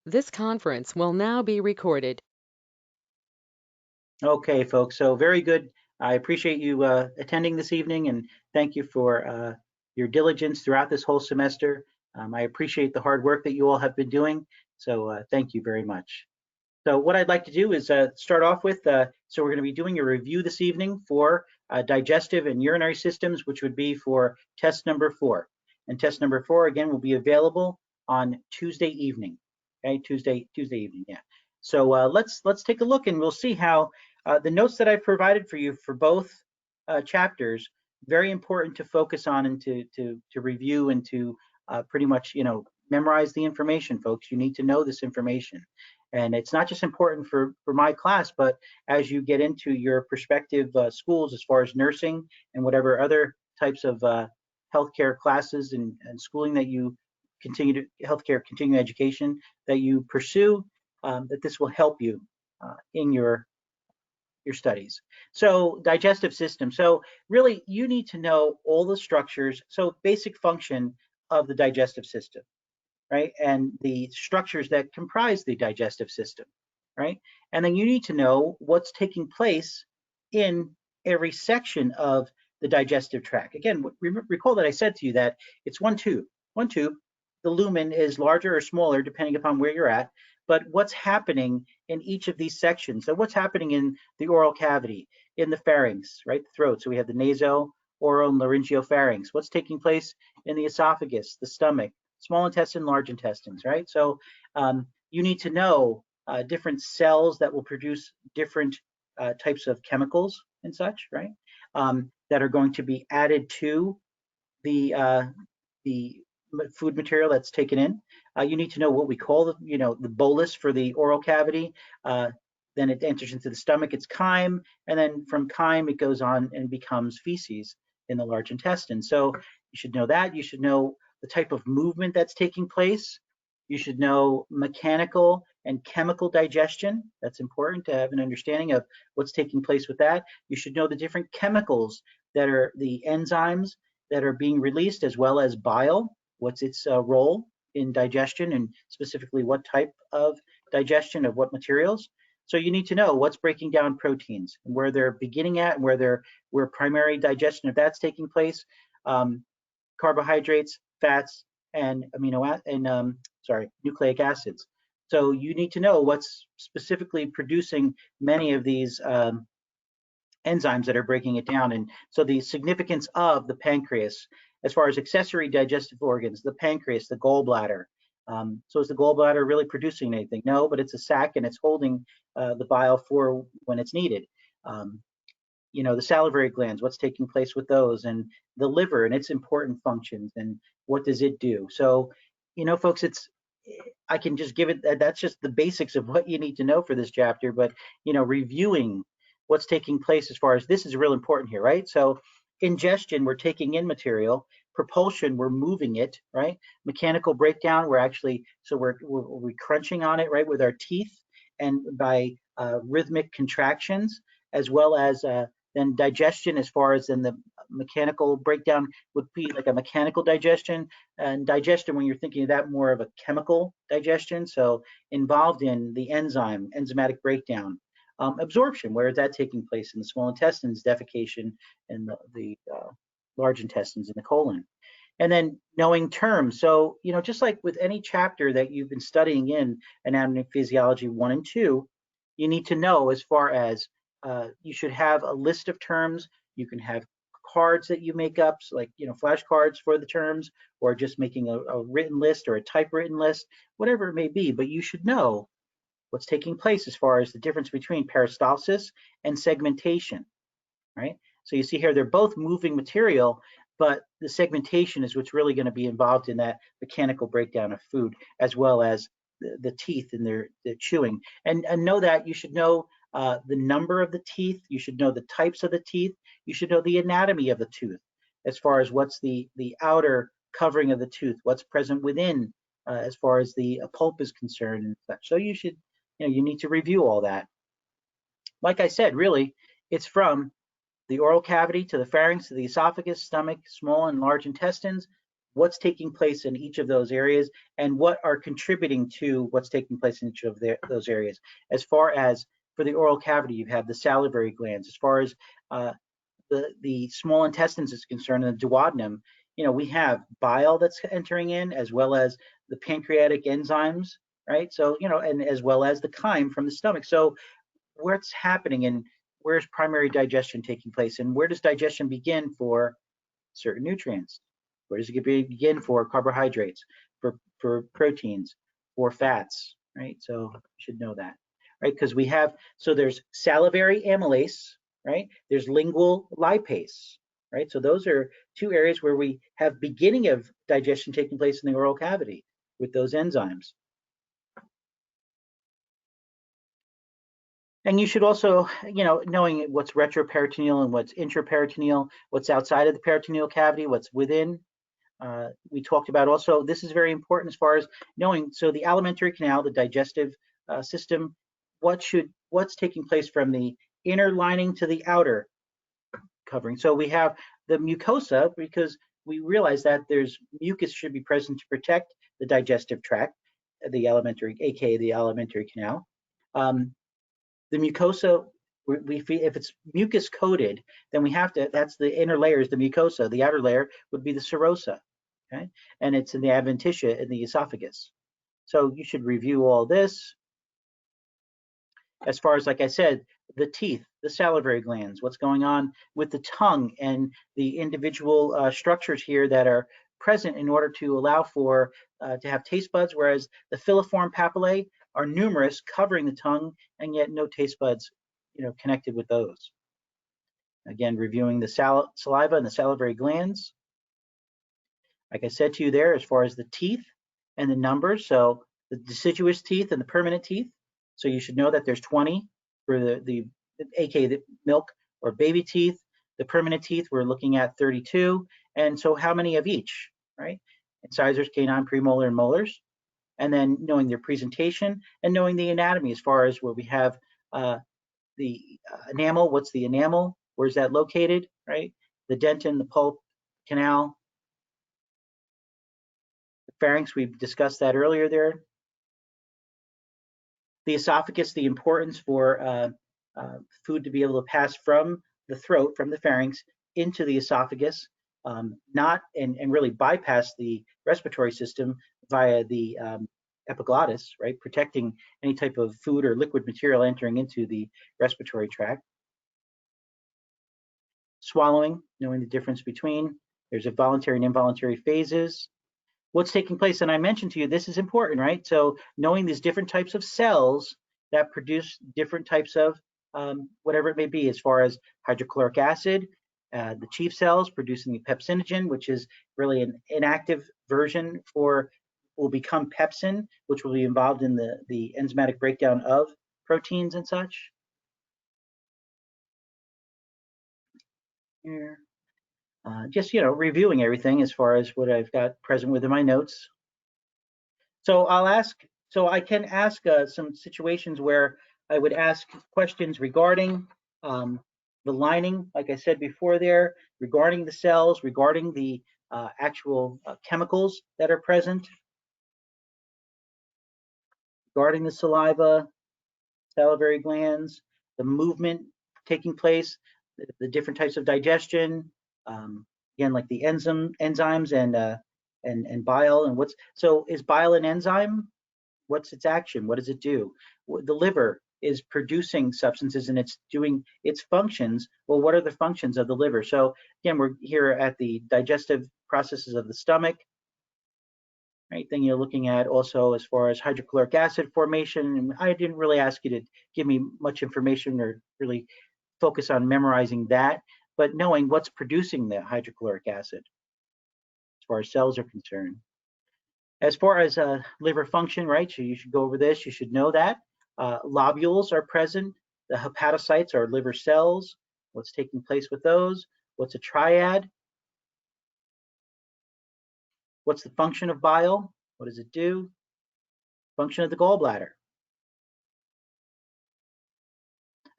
This conference will now be recorded. Okay, folks, so very good. I appreciate you attending this evening and thank you for your diligence throughout this whole semester. I appreciate the hard work that you all have been doing, so thank you very much. So what I'd like to do is start off with, so we're going to be doing a review this evening for digestive and urinary systems, which would be for test number 4. And test number 4, again, will be available on Tuesday evening. Okay, Tuesday evening, yeah. So let's take a look and we'll see how the notes that I've provided for you for both chapters, very important to focus on and to review and to pretty much, memorize the information, folks. You need to know this information. And it's not just important for my class, but as you get into your prospective schools as far as nursing and whatever other types of healthcare classes and schooling that you continue to, healthcare continuing education that you pursue, that this will help you in your studies. So digestive system. So really you need to know all the structures. So basic function of the digestive system, right? And the structures that comprise the digestive system, right? And then you need to know what's taking place in every section of the digestive tract. Again, recall that I said to you that it's one tube. One tube. The lumen is larger or smaller depending upon where you're at, but what's happening in each of these sections? So what's happening in the oral cavity, in the pharynx, right? The throat. So we have the naso, oral, and laryngopharynx. What's taking place in the esophagus, the stomach, small intestine, large intestines, right? So you need to know different cells that will produce different types of chemicals and such, right? That are going to be added to the food material that's taken in. You need to know what we call the bolus for the oral cavity. Then it enters into the stomach, it's chyme, and then from chyme it goes on and becomes feces in the large intestine. So you should know that. You should know the type of movement that's taking place. You should know mechanical and chemical digestion. That's important to have an understanding of what's taking place with that. You should know the different chemicals that are the enzymes that are being released, as well as bile. What's its role in digestion, and specifically what type of digestion of what materials. So you need to know what's breaking down proteins and where they're beginning at and where primary digestion of that's taking place. Carbohydrates, fats, and nucleic acids. So you need to know what's specifically producing many of these enzymes that are breaking it down. And so the significance of the pancreas, as far as accessory digestive organs, the pancreas, the gallbladder. So is the gallbladder really producing anything? No, but it's a sac and it's holding the bile for when it's needed. The salivary glands, what's taking place with those, and the liver and its important functions, and what does it do? So, folks, I can just give it, that's just the basics of what you need to know for this chapter, but, reviewing what's taking place as far as this is real important here, right? So ingestion, we're taking in material. Propulsion, we're moving it, right? Mechanical breakdown, we're crunching on it, right, with our teeth and by rhythmic contractions, as well as then digestion, as far as in the mechanical breakdown, would be like a mechanical digestion, and digestion when you're thinking of that more of a chemical digestion, so involved in the enzymatic breakdown. Absorption, where is that taking place? In the small intestines, defecation, and the large intestines in the colon. And then knowing terms. So, just like with any chapter that you've been studying in Anatomy and Physiology 1 and 2, you need to know as far as you should have a list of terms. You can have cards that you make up, so like, flashcards for the terms, or just making a written list or a typewritten list, whatever it may be. But you should know what's taking place as far as the difference between peristalsis and segmentation, right? So you see here, they're both moving material, but the segmentation is what's really going to be involved in that mechanical breakdown of food, as well as the teeth and their chewing. And know that you should know the number of the teeth. You should know the types of the teeth. You should know the anatomy of the tooth, as far as what's the outer covering of the tooth, what's present within, as far as the pulp is concerned and such. So you should, you need to review all that. Like I said, really, it's from the oral cavity to the pharynx to the esophagus, stomach, small and large intestines, what's taking place in each of those areas and what are contributing to what's taking place in each of those areas. As far as for the oral cavity, you have the salivary glands. As far as the small intestines is concerned, and the duodenum, we have bile that's entering in, as well as the pancreatic enzymes, right? So, and as well as the chyme from the stomach. So what's happening and where's primary digestion taking place, and where does digestion begin for certain nutrients? Where does it begin for carbohydrates, for proteins, for fats, right? So you should know that, right? Because so there's salivary amylase, right? There's lingual lipase, right? So those are two areas where we have beginning of digestion taking place in the oral cavity with those enzymes. And you should also, knowing what's retroperitoneal and what's intraperitoneal, what's outside of the peritoneal cavity, what's within. We talked about also, this is very important as far as knowing, so the alimentary canal, the digestive system, what's taking place from the inner lining to the outer covering. So we have the mucosa, because we realize that there's mucus should be present to protect the digestive tract, aka the alimentary canal. The mucosa, if it's mucus coated, then that's the inner layer is the mucosa. The outer layer would be the serosa, okay? And it's in the adventitia in the esophagus. So you should review all this. As far as, like I said, the teeth, the salivary glands, what's going on with the tongue and the individual structures here that are present in order to allow for to have taste buds, whereas the filiform papillae are numerous, covering the tongue, and yet no taste buds, connected with those. Again, reviewing the saliva and the salivary glands. Like I said to you there, as far as the teeth and the numbers, so the deciduous teeth and the permanent teeth. So you should know that there's 20 for aka the milk or baby teeth. The permanent teeth, we're looking at 32. And so how many of each, right? Incisors, canine, premolar, and molars. And then knowing their presentation and knowing the anatomy as far as where we have the enamel, what's the enamel, where's that located, right? The dentin, the pulp, canal. The pharynx, we've discussed that earlier there. The esophagus, the importance for food to be able to pass from the throat, from the pharynx, into the esophagus, not and really bypass the respiratory system via the epiglottis, right? Protecting any type of food or liquid material entering into the respiratory tract. Swallowing, knowing the difference between, there's a voluntary and involuntary phases. What's taking place, and I mentioned to you, this is important, right? So knowing these different types of cells that produce different types of whatever it may be, as far as hydrochloric acid, the chief cells producing the pepsinogen, which is really an inactive version will become pepsin, which will be involved in the enzymatic breakdown of proteins and such. Here. Just, reviewing everything as far as what I've got present within my notes. So I can ask some situations where I would ask questions regarding the lining, like I said before there, regarding the cells, regarding the actual chemicals that are present, regarding the saliva, salivary glands, the movement taking place, the different types of digestion, again, like the enzymes and bile, and so is bile an enzyme? What's its action? What does it do? The liver is producing substances and it's doing its functions. Well, what are the functions of the liver? So again, we're here at the digestive processes of the stomach. Right, then you're looking at also as far as hydrochloric acid formation. And I didn't really ask you to give me much information or really focus on memorizing that, but knowing what's producing the hydrochloric acid as far as cells are concerned. As far as liver function, right, so you should go over this, you should know that. Lobules are present, the hepatocytes are liver cells, what's taking place with those, what's a triad, what's the function of bile, what does it do, function of the gallbladder.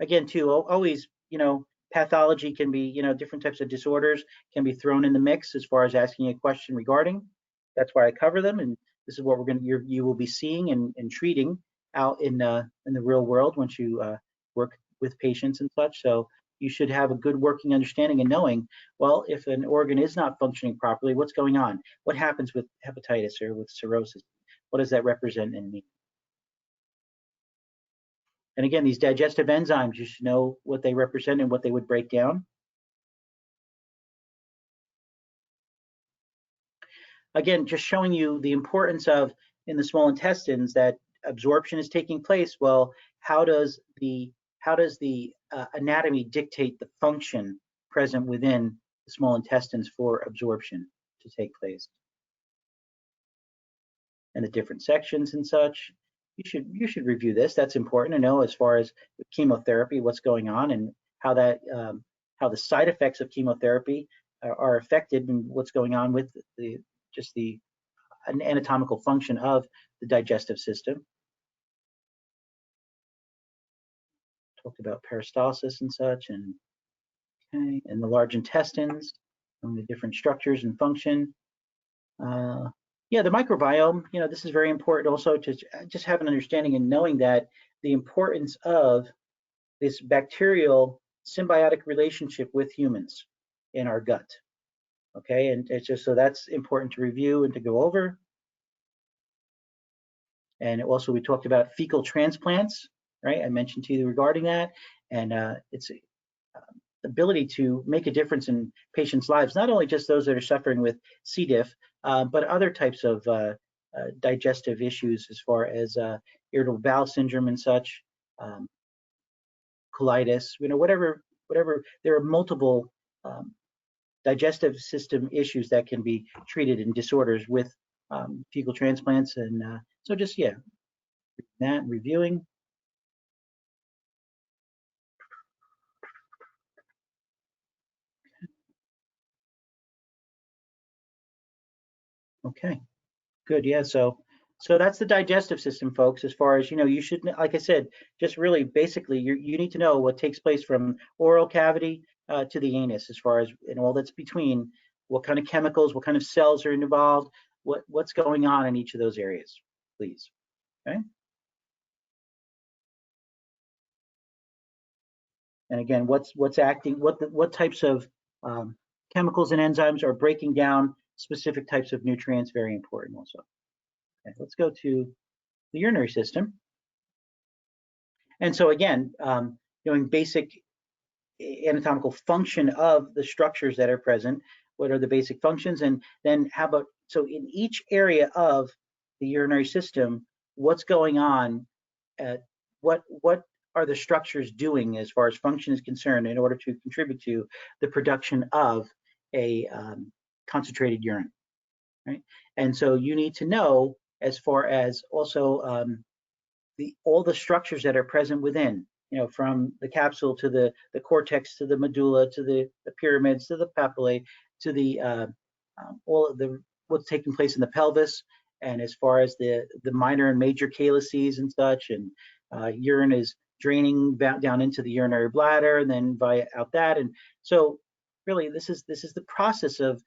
Again, too, always, pathology can be, different types of disorders can be thrown in the mix as far as asking a question regarding. That's why I cover them, and this is what you will be seeing and treating out in the real world once you work with patients and such. So you should have a good working understanding and knowing, well, if an organ is not functioning properly, what's going on? What happens with hepatitis or with cirrhosis? What does that represent and mean? And again, these digestive enzymes, you should know what they represent and what they would break down. Again, just showing you the importance of, in the small intestines, that absorption is taking place. Well, how does the anatomy dictate the function present within the small intestines for absorption to take place? And the different sections and such. You should review this. That's important to know as far as chemotherapy, what's going on, and how that how the side effects of chemotherapy are affected, and what's going on with the anatomical function of the digestive system. Talked about peristalsis and such, and okay, and the large intestines, and the different structures and function. Yeah, the microbiome, this is very important also to just have an understanding and knowing that the importance of this bacterial symbiotic relationship with humans in our gut. Okay, and it's just, so that's important to review and to go over. And also we talked about fecal transplants, right? I mentioned to you regarding that, and it's ability to make a difference in patients' lives, not only just those that are suffering with C. diff, but other types of digestive issues as far as irritable bowel syndrome and such, colitis, whatever, there are multiple digestive system issues that can be treated in disorders with fecal transplants. And so just, yeah, that reviewing. Okay, good. Yeah, so that's the digestive system, folks. As far as you should, like I said, just really basically you need to know what takes place from oral cavity to the anus, as far as all that's between, what kind of chemicals, what kind of cells are involved, what's going on in each of those areas, please. Okay. And again, what's acting, what types of chemicals and enzymes are breaking down specific types of nutrients, very important also. Okay, let's go to the urinary system. And so again, knowing basic anatomical function of the structures that are present, what are the basic functions, and then how about, so in each area of the urinary system, what's going on, what are the structures doing as far as function is concerned in order to contribute to the production of a concentrated urine, right? And so you need to know as far as also all the structures that are present within, from the capsule to the cortex to the medulla to the pyramids to the papillae to the all of the what's taking place in the pelvis, and as far as the minor and major calyces and such, and urine is draining down into the urinary bladder and then via out that. And so really this is the process of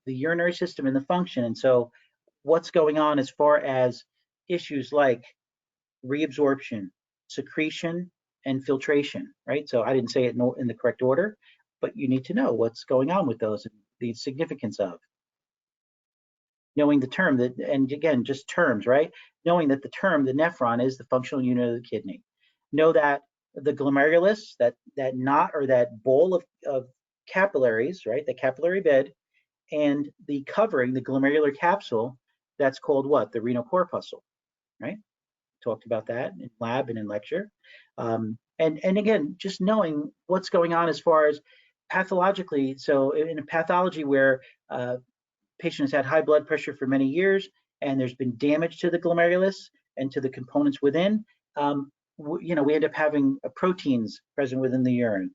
the urinary system and the function. And so what's going on as far as issues like reabsorption, secretion, and filtration, right? So I didn't say it in the correct order, but you need to know what's going on with those and the significance of knowing the term that, and again, just terms, right? Knowing that the term, the nephron, is the functional unit of the kidney. Know that the glomerulus, that knot or that bowl of capillaries, right? The capillary bed, and the covering, the glomerular capsule, that's called what? The renal corpuscle, right? Talked about that in lab and in lecture. And again, just knowing what's going on as far as pathologically. So in a pathology where patient has had high blood pressure for many years and there's been damage to the glomerulus and to the components within, we end up having proteins present within the urine,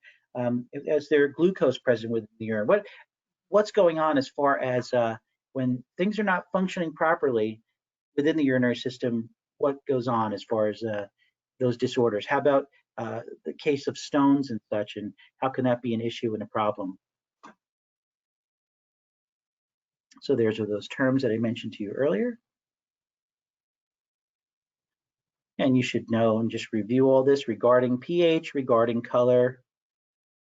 as there glucose present within the urine. What's going on as far as when things are not functioning properly within the urinary system, what goes on as far as those disorders? How about the case of stones and such, and how can that be an issue and a problem? So there's those terms that I mentioned to you earlier. And you should know and just review all this regarding pH, regarding color,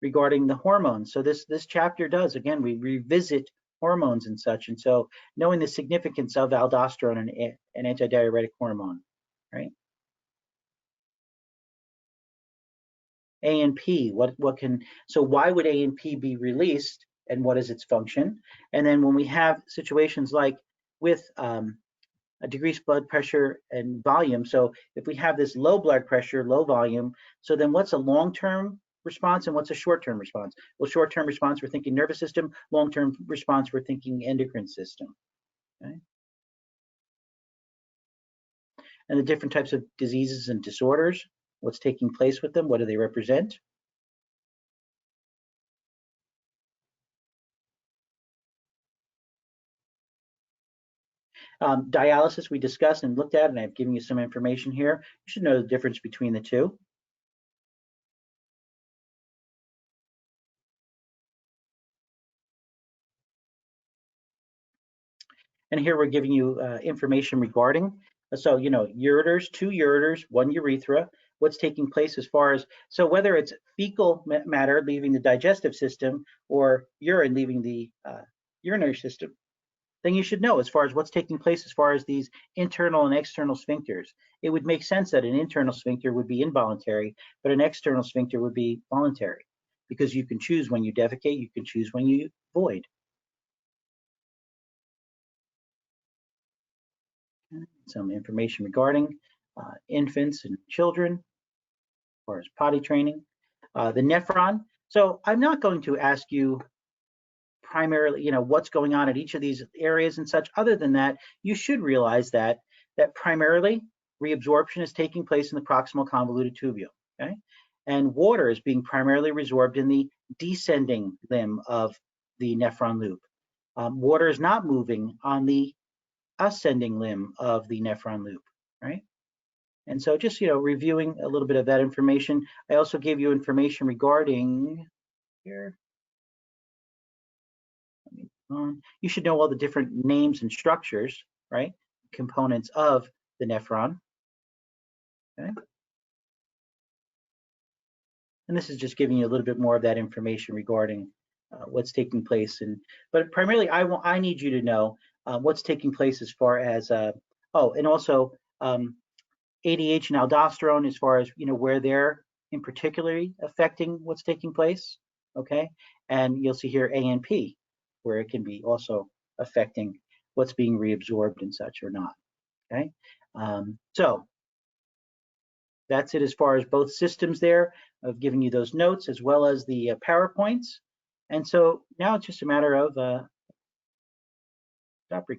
regarding the hormones. So this chapter does, again, we revisit hormones and such. And so knowing the significance of aldosterone, an antidiuretic hormone, right? ANP, so why would ANP be released and what is its function? And then when we have situations like with a decreased blood pressure and volume, so if we have this low blood pressure, low volume, so then what's a long-term response and what's a short-term response? Well, short-term response, we're thinking nervous system. Long-term response, we're thinking endocrine system. Okay? And the different types of diseases and disorders, what's taking place with them, what do they represent? Dialysis we discussed and looked at, and I've given you some information here. You should know the difference between the two. And here we're giving you information regarding, so, you know, ureters, 2 ureters, 1 urethra, what's taking place as far as, so whether it's fecal matter leaving the digestive system or urine leaving the urinary system, then you should know as far as what's taking place as far as these internal and external sphincters. It would make sense that an internal sphincter would be involuntary, but an external sphincter would be voluntary, because you can choose when you defecate, you can choose when you void. Some information regarding infants and children as far as potty training. The nephron. So I'm not going to ask you primarily, you know, what's going on at each of these areas and such. Other than that, you should realize that primarily reabsorption is taking place in the proximal convoluted tubule, okay? And water is being primarily resorbed in the descending limb of the nephron loop. Water is not moving on the ascending limb of the nephron loop, right? And so just, you know, reviewing a little bit of that information. I also gave you information regarding here. You should know all the different names and structures, right? Components of the nephron. Okay. And this is just giving you a little bit more of that information regarding what's taking place. But primarily, I need you to know what's taking place as far as and also ADH and aldosterone, as far as, you know, where they're in particularly affecting what's taking place. Okay, and you'll see here ANP, where it can be also affecting what's being reabsorbed and such or not. Okay, so that's it as far as both systems there. I've given you those notes as well as the PowerPoints. And so now it's just a matter of stop recording.